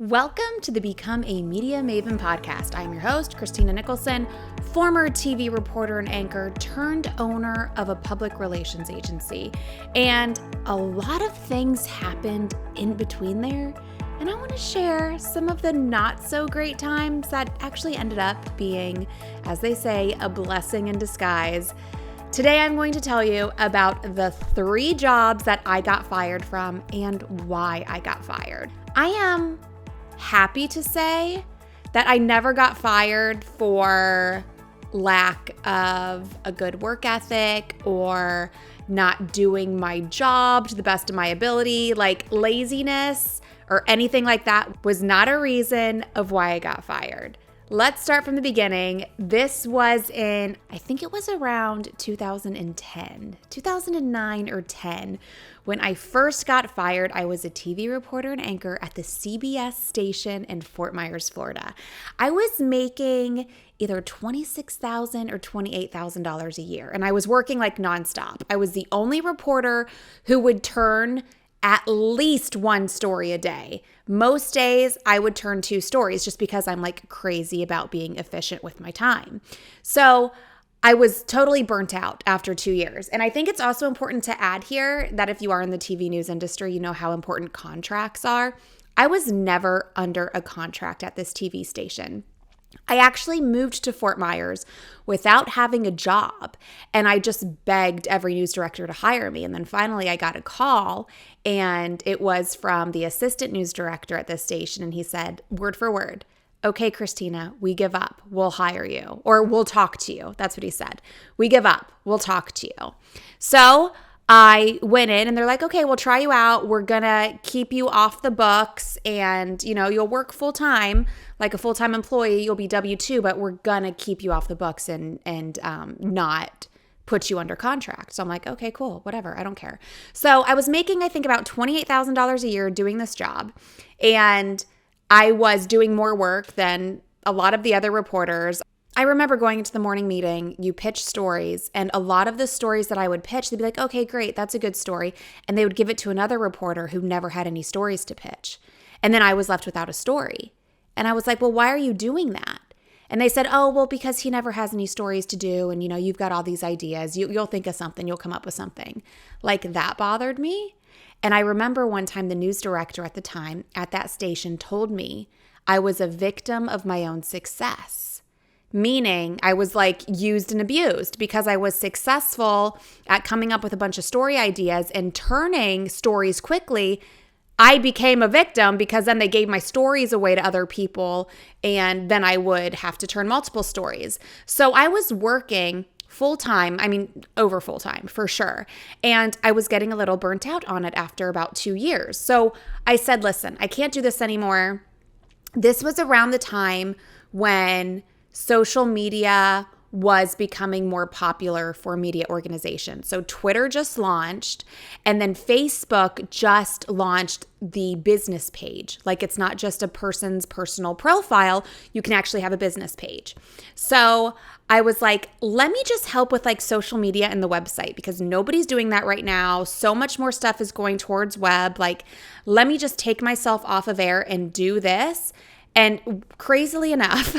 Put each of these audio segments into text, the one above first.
Welcome to the Become a Media Maven podcast. I'm your host, Christina Nicholson, former TV reporter and anchor turned owner of a public relations agency. And a lot of things happened in between there. And I want to share some of the not so great times that actually ended up being, as they say, a blessing in disguise. Today, I'm going to tell you about the 3 jobs that I got fired from and why I got fired. I am happy to say that I never got fired for lack of a good work ethic or not doing my job to the best of my ability. Like laziness or anything like that was not a reason of why I got fired. Let's start from the beginning. This was in, I think it was around 2009 or 10. When I first got fired, I was a TV reporter and anchor at the CBS station in Fort Myers, Florida. I was making either $26,000 or $28,000 a year, and I was working like nonstop. I was the only reporter who would turn at least 1 story a day. Most days I would turn 2 stories just because I'm like crazy about being efficient with my time. So I was totally burnt out after 2 years. And I think it's also important to add here that if you are in the TV news industry, you know how important contracts are. I was never under a contract at this TV station. I actually moved to Fort Myers without having a job, and I just begged every news director to hire me. And then finally I got a call, and it was from the assistant news director at this station, and he said, word for word, "Okay, Christina, we give up. We'll hire you, or we'll talk to you." That's what he said. "We give up. We'll talk to you." So I went in and they're like, "Okay, we'll try you out. We're going to keep you off the books and, you'll work full time, like a full-time employee. You'll be W-2, but we're going to keep you off the books and not put you under contract." So I'm like, okay, cool, whatever. I don't care. So I was making, I think, about $28,000 a year doing this job. And I was doing more work than a lot of the other reporters. I remember going into the morning meeting, you pitch stories, and a lot of the stories that I would pitch, they'd be like, "Okay, great, that's a good story." And they would give it to another reporter who never had any stories to pitch. And then I was left without a story. And I was like, "Well, why are you doing that?" And they said, "Oh, well, because he never has any stories to do. And, you've got all these ideas. You'll think of something. You'll come up with something." Like that bothered me. And I remember one time the news director at the time at that station told me I was a victim of my own success. Meaning I was like used and abused because I was successful at coming up with a bunch of story ideas and turning stories quickly. I became a victim because then they gave my stories away to other people, and then I would have to turn multiple stories. So I was working full-time, over full-time for sure. And I was getting a little burnt out on it after about 2 years. So I said, listen, I can't do this anymore. This was around the time when social media was becoming more popular for media organizations. So Twitter just launched, and then Facebook just launched the business page. Like it's not just a person's personal profile, you can actually have a business page. So I was like, let me just help with like social media and the website because nobody's doing that right now. So much more stuff is going towards web. Like, let me just take myself off of air and do this. And crazily enough,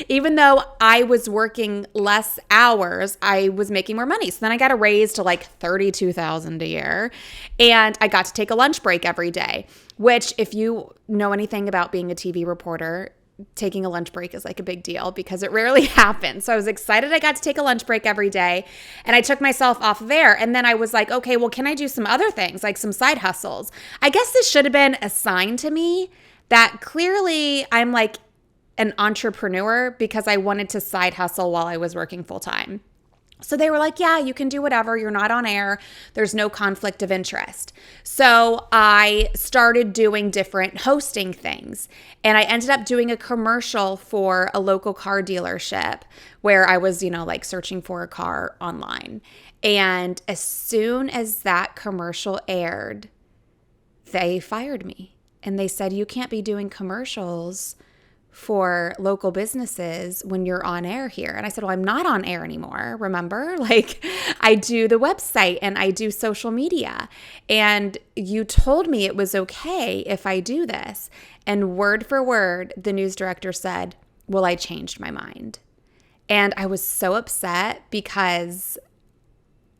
even though I was working less hours, I was making more money. So then I got a raise to like $32,000 a year, and I got to take a lunch break every day, which if you know anything about being a TV reporter, taking a lunch break is like a big deal because it rarely happens. So I was excited I got to take a lunch break every day, and I took myself off of air. And then I was like, okay, well, can I do some other things, like some side hustles? I guess this should have been a sign to me that clearly I'm like an entrepreneur because I wanted to side hustle while I was working full time. So they were like, yeah, you can do whatever. You're not on air. There's no conflict of interest. So I started doing different hosting things, and I ended up doing a commercial for a local car dealership where I was, like searching for a car online. And as soon as that commercial aired, they fired me. And they said, "You can't be doing commercials for local businesses when you're on air here. And I said, well, I'm not on air anymore. Remember, like I do the website and I do social media. And you told me it was okay if I do this. And word for word, the news director said, well, I changed my mind. And I was so upset because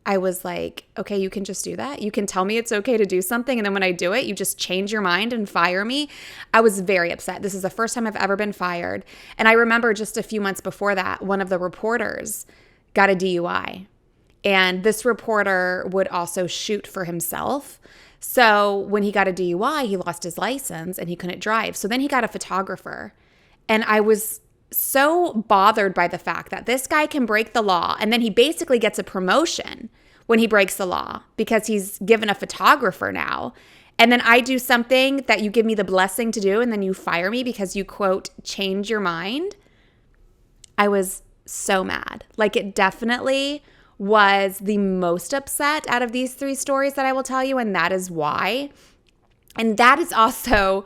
I was like, okay, you can just do that. You can tell me it's okay to do something. And then when I do it, you just change your mind and fire me. I was very upset. This is the first time I've ever been fired. And I remember just a few months before that, one of the reporters got a DUI. And this reporter would also shoot for himself. So when he got a DUI, he lost his license and he couldn't drive. So then he got a photographer. And I was so bothered by the fact that this guy can break the law and then he basically gets a promotion when he breaks the law because he's given a photographer now. And then I do something that you give me the blessing to do and then you fire me because you, quote, change your mind. I was so mad. Like it definitely was the most upset out of these three stories that I will tell you. And that is why. And that is also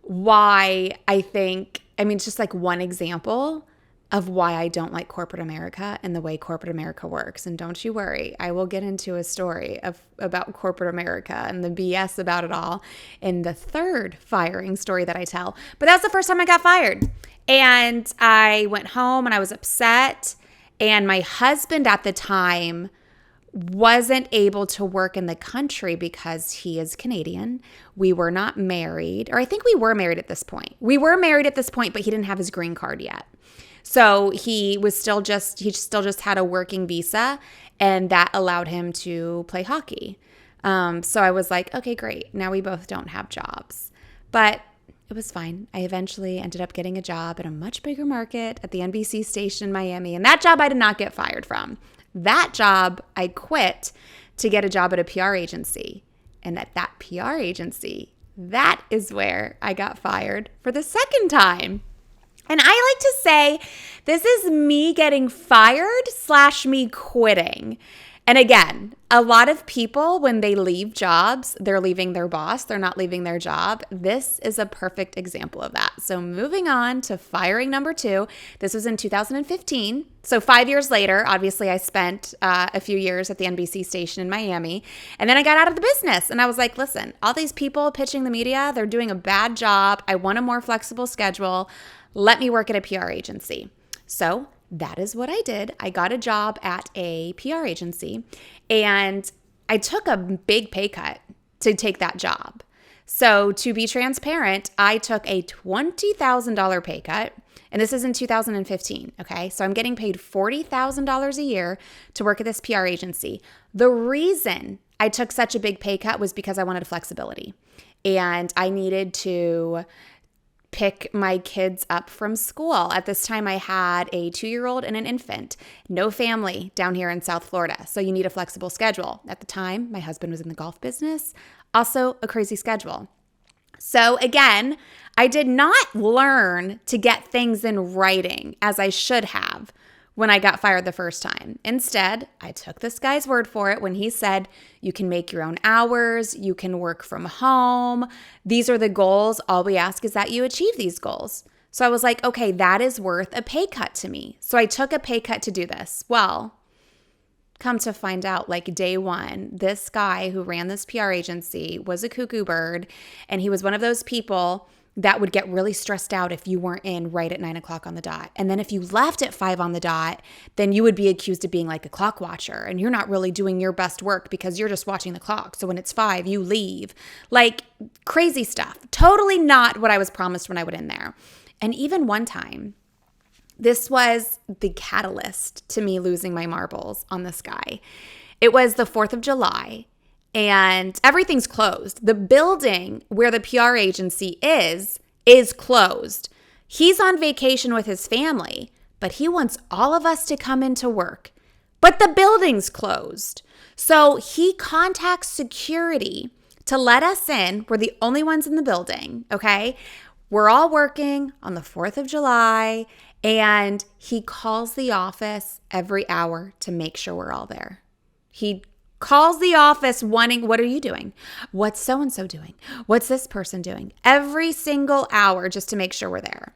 why I think, it's just like one example of why I don't like corporate America and the way corporate America works. And don't you worry, I will get into a story about corporate America and the BS about it all in the third firing story that I tell. But that was the first time I got fired. And I went home and I was upset. And my husband at the time wasn't able to work in the country because he is Canadian. We were not married, or I think we were married at this point. We were married at this point, but he didn't have his green card yet. So he still just had a working visa, and that allowed him to play hockey. So I was like, okay, great. Now we both don't have jobs. But it was fine. I eventually ended up getting a job at a much bigger market at the NBC station in Miami, and that job I did not get fired from. That job, I quit to get a job at a PR agency. And at that PR agency, that is where I got fired for the second time. And I like to say this is me getting fired / me quitting. And again, a lot of people, when they leave jobs, they're leaving their boss. They're not leaving their job. This is a perfect example of that. So moving on to firing number 2. This was in 2015. So 5 years later, obviously I spent a few years at the NBC station in Miami. And then I got out of the business. And I was like, listen, all these people pitching the media, they're doing a bad job. I want a more flexible schedule. Let me work at a PR agency. So that is what I did. I got a job at a PR agency and I took a big pay cut to take that job. So to be transparent, I took a $20,000 pay cut, and this is in 2015, okay? So I'm getting paid $40,000 a year to work at this PR agency. The reason I took such a big pay cut was because I wanted flexibility and I needed to pick my kids up from school. At this time, I had a 2-year-old and an infant, no family down here in South Florida. So you need a flexible schedule. At the time, my husband was in the golf business, also a crazy schedule. So again, I did not learn to get things in writing as I should have when I got fired the first time. Instead, I took this guy's word for it when he said, you can make your own hours, you can work from home. These are the goals. All we ask is that you achieve these goals. So I was like, okay, that is worth a pay cut to me. So I took a pay cut to do this. Well, come to find out, like day one, this guy who ran this PR agency was a cuckoo bird, and he was one of those people that would get really stressed out if you weren't in right at 9 o'clock on the dot. And then if you left at 5 on the dot, then you would be accused of being like a clock watcher, and you're not really doing your best work because you're just watching the clock. So when it's 5, you leave. Like crazy stuff. Totally not what I was promised when I went in there. And even one time, this was the catalyst to me losing my marbles on this guy. It was the 4th of July. And everything's closed. The building where the PR agency is closed. He's on vacation with his family, but he wants all of us to come into work. But the building's closed. So he contacts security to let us in. We're the only ones in the building, okay? We're all working on the 4th of July, and he calls the office every hour to make sure we're all there. He calls the office wanting, what are you doing? What's so-and-so doing? What's this person doing? Every single hour just to make sure we're there.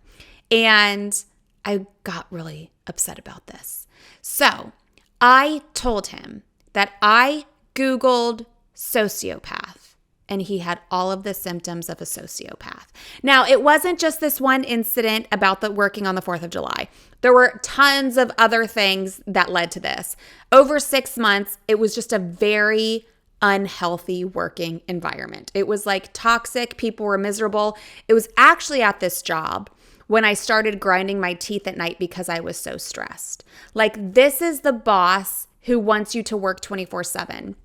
And I got really upset about this. So I told him that I Googled sociopath, and he had all of the symptoms of a sociopath. Now, it wasn't just this one incident about the working on the 4th of July. There were tons of other things that led to this. Over 6 months, it was just a very unhealthy working environment. It was like toxic. People were miserable. It was actually at this job when I started grinding my teeth at night because I was so stressed. Like, this is the boss who wants you to work 24/7.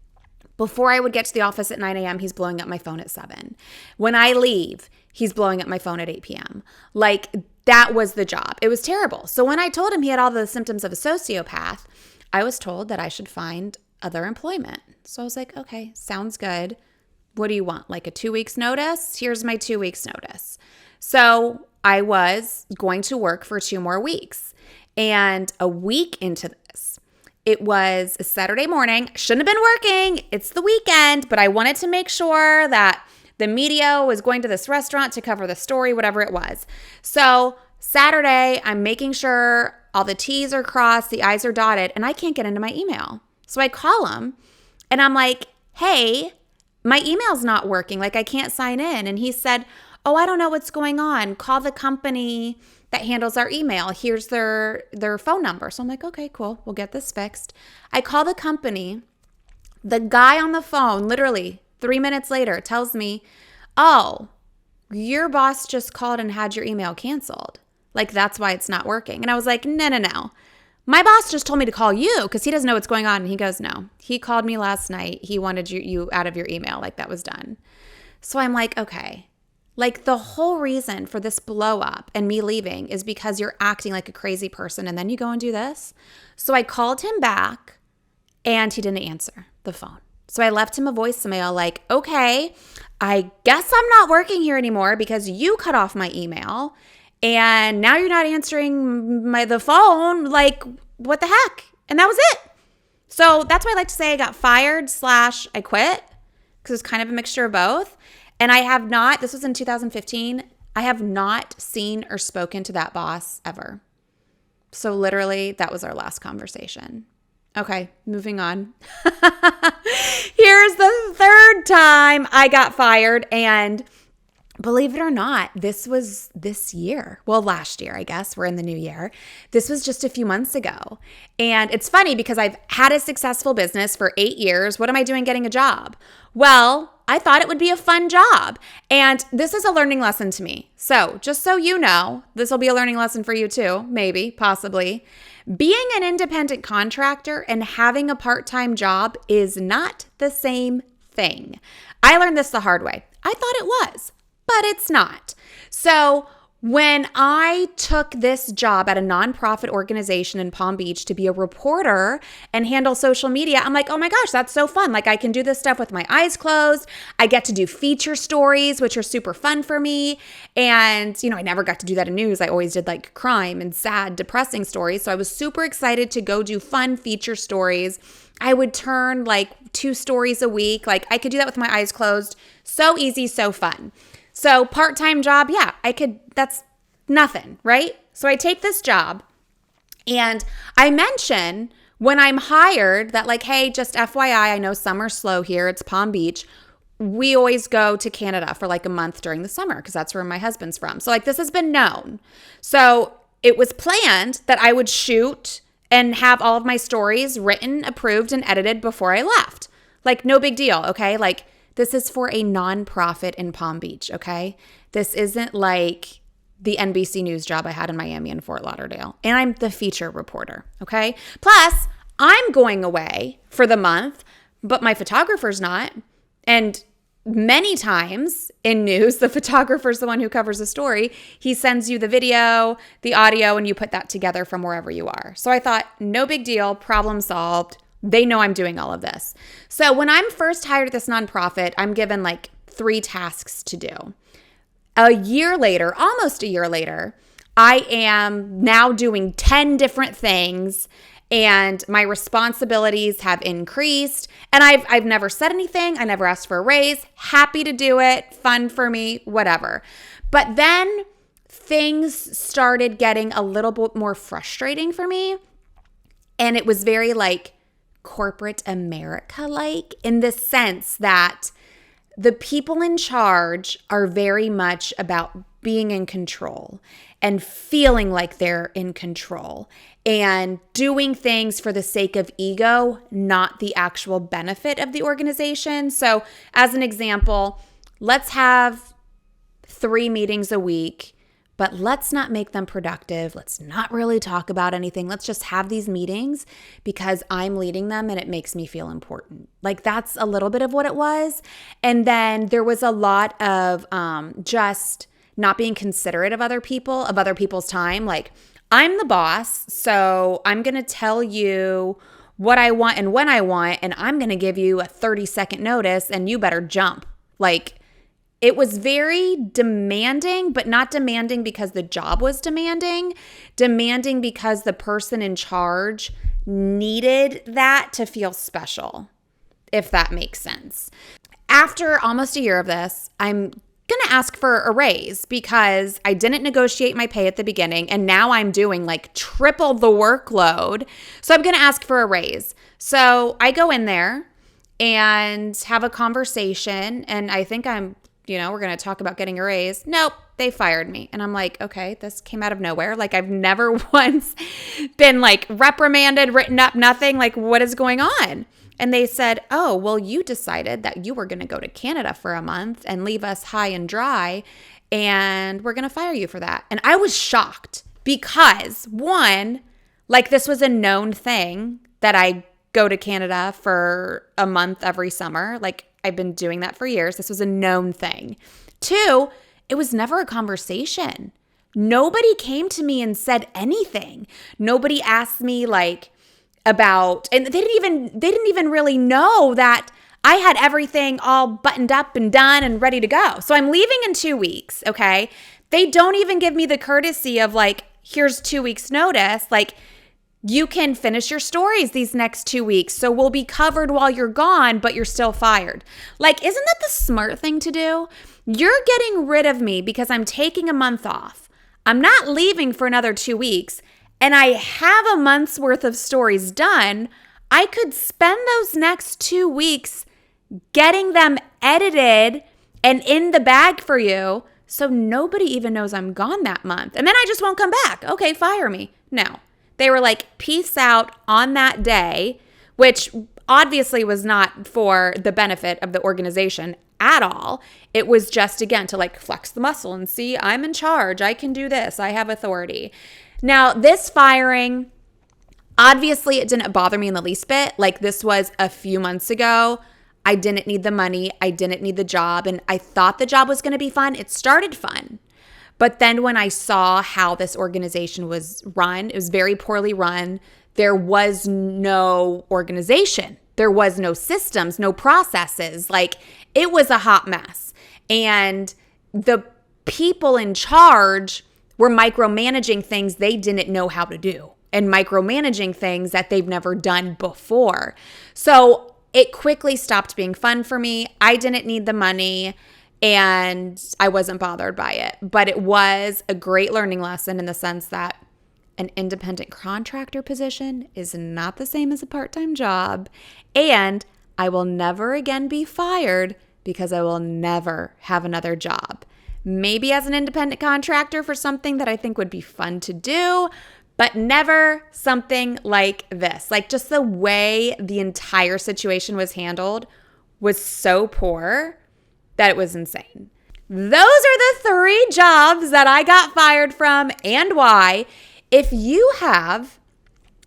Before I would get to the office at 9 a.m., he's blowing up my phone at 7. When I leave, he's blowing up my phone at 8 p.m. Like, that was the job. It was terrible. So when I told him he had all the symptoms of a sociopath, I was told that I should find other employment. So I was like, okay, sounds good. What do you want? Like a 2 weeks notice? Here's my 2 weeks notice. So I was going to work for 2 more weeks. And a week into this, it was a Saturday morning. Shouldn't have been working. It's the weekend, but I wanted to make sure that the media was going to this restaurant to cover the story, whatever it was. So Saturday, I'm making sure all the T's are crossed, the I's are dotted, and I can't get into my email. So I call him and I'm like, hey, my email's not working. Like, I can't sign in. And he said, oh, I don't know what's going on. Call the company that handles our email. Here's their phone number. So I'm like, okay, cool. We'll get this fixed. I call the company. The guy on the phone, literally 3 minutes later, tells me, oh, your boss just called and had your email canceled. Like, that's why it's not working. And I was like, no. My boss just told me to call you because he doesn't know what's going on. And he goes, no, he called me last night. He wanted you out of your email. Like, that was done. So I'm like, okay. Like, the whole reason for this blow up and me leaving is because you're acting like a crazy person and then you go and do this. So I called him back and he didn't answer the phone. So I left him a voicemail like, okay, I guess I'm not working here anymore because you cut off my email and now you're not answering the phone. Like, what the heck? And that was it. So that's why I like to say I got fired / I quit, because it's kind of a mixture of both. And I have not, this was in 2015, I have not seen or spoken to that boss ever. So literally, that was our last conversation. Okay, moving on. Here's the third time I got fired. And believe it or not, this was this year. Well, last year, I guess. We're in the new year. This was just a few months ago. And it's funny because I've had a successful business for 8 years. What am I doing getting a job? Well, I thought it would be a fun job. And this is a learning lesson to me. So just so you know, this will be a learning lesson for you too, maybe, possibly. Being an independent contractor and having a part-time job is not the same thing. I learned this the hard way. I thought it was, but it's not. So when I took this job at a nonprofit organization in Palm Beach to be a reporter and handle social media, I'm like, oh my gosh, that's so fun. Like, I can do this stuff with my eyes closed. I get to do feature stories, which are super fun for me. And, I never got to do that in news. I always did like crime and sad, depressing stories. So I was super excited to go do fun feature stories. I would turn like 2 stories a week. Like, I could do that with my eyes closed. So easy, so fun. So part-time job, yeah, I could, that's nothing, right? So I take this job and I mention when I'm hired that like, hey, just FYI, I know summer's slow here. It's Palm Beach. We always go to Canada for like a month during the summer because that's where my husband's from. So like, this has been known. So it was planned that I would shoot and have all of my stories written, approved, and edited before I left. Like, no big deal, okay? Like, this is for a nonprofit in Palm Beach, okay? This isn't like the NBC News job I had in Miami and Fort Lauderdale. And I'm the feature reporter, okay? Plus, I'm going away for the month, but my photographer's not. And many times in news, the photographer's the one who covers the story. He sends you the video, the audio, and you put that together from wherever you are. So I thought, no big deal, problem solved. They know I'm doing all of this. So when I'm first hired at this nonprofit, I'm given like 3 tasks to do. A year later, almost a year later, I am now doing 10 different things and my responsibilities have increased. And I've never said anything. I never asked for a raise. Happy to do it. Fun for me, whatever. But then things started getting a little bit more frustrating for me. And it was very like corporate America-like, in the sense that the people in charge are very much about being in control and feeling like they're in control and doing things for the sake of ego, not the actual benefit of the organization. So as an example, let's have 3 meetings a week, but let's not make them productive. Let's not really talk about anything. Let's just have these meetings because I'm leading them and it makes me feel important. Like, that's a little bit of what it was. And then there was a lot of just not being considerate of other people, of other people's time. Like, I'm the boss, so I'm going to tell you what I want and when I want, and I'm going to give you a 30-second notice and you better jump. Like, it was very demanding, but not demanding because the job was demanding because the person in charge needed that to feel special, if that makes sense. After almost a year of this, I'm going to ask for a raise because I didn't negotiate my pay at the beginning, and now I'm doing like triple the workload. So I'm going to ask for a raise. So I go in there and have a conversation, and I think we're going to talk about getting a raise. Nope, they fired me. And I'm like, okay, this came out of nowhere. Like, I've never once been like reprimanded, written up, nothing. Like, what is going on? And they said, oh, well, you decided that you were going to go to Canada for a month and leave us high and dry, and we're going to fire you for that. And I was shocked because, one, like, this was a known thing that I go to Canada for a month every summer. Like, I've been doing that for years. This was a known thing. 2, it was never a conversation. Nobody came to me and said anything. Nobody asked me like about, and they didn't even really know that I had everything all buttoned up and done and ready to go. So I'm leaving in 2 weeks, okay? They don't even give me the courtesy of like, here's 2 weeks notice. Like, you can finish your stories these next 2 weeks, so we'll be covered while you're gone, but you're still fired. Like, isn't that the smart thing to do? You're getting rid of me because I'm taking a month off. I'm not leaving for another 2 weeks, and I have a month's worth of stories done. I could spend those next 2 weeks getting them edited and in the bag for you, so nobody even knows I'm gone that month. And then I just won't come back. Okay, fire me. No. They were like, peace out on that day, which obviously was not for the benefit of the organization at all. It was just, again, to like flex the muscle and see, I'm in charge. I can do this. I have authority. Now, this firing, obviously it didn't bother me in the least bit. Like, this was a few months ago. I didn't need the money. I didn't need the job. And I thought the job was going to be fun. It started fun. But then when I saw how this organization was run, it was very poorly run. There was no organization. There was no systems, no processes. Like, it was a hot mess. And the people in charge were micromanaging things they didn't know how to do and micromanaging things that they've never done before. So it quickly stopped being fun for me. I didn't need the money. And I wasn't bothered by it. But it was a great learning lesson in the sense that an independent contractor position is not the same as a part-time job. And I will never again be fired because I will never have another job. Maybe as an independent contractor for something that I think would be fun to do, but never something like this. Like, just the way the entire situation was handled was so poor that it was insane. Those are the 3 jobs that I got fired from and why. If you have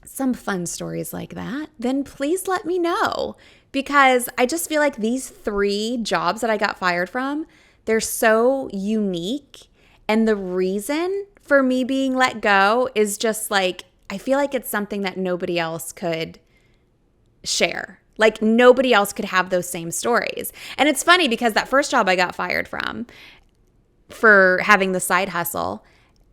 some fun stories like that, then please let me know, because I just feel like these 3 jobs that I got fired from, they're so unique. And the reason for me being let go is just like, I feel like it's something that nobody else could share. Like, nobody else could have those same stories. And it's funny because that first job I got fired from for having the side hustle,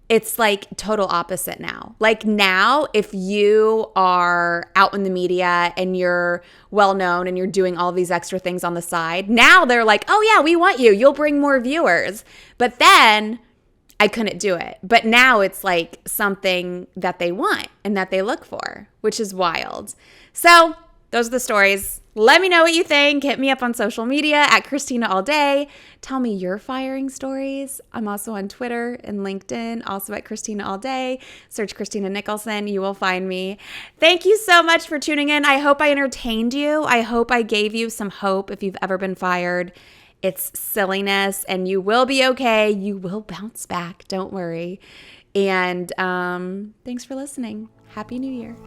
it's like total opposite now. Like, now, if you are out in the media and you're well known and you're doing all these extra things on the side, now they're like, oh yeah, we want you. You'll bring more viewers. But then I couldn't do it. But now it's like something that they want and that they look for, which is wild. So those are the stories. Let me know what you think. Hit me up on social media at Christina All Day. Tell me your firing stories. I'm also on Twitter and LinkedIn, also at Christina All Day. Search Christina Nicholson. You will find me. Thank you so much for tuning in. I hope I entertained you. I hope I gave you some hope if you've ever been fired. It's silliness and you will be okay. You will bounce back. Don't worry. And thanks for listening. Happy New Year.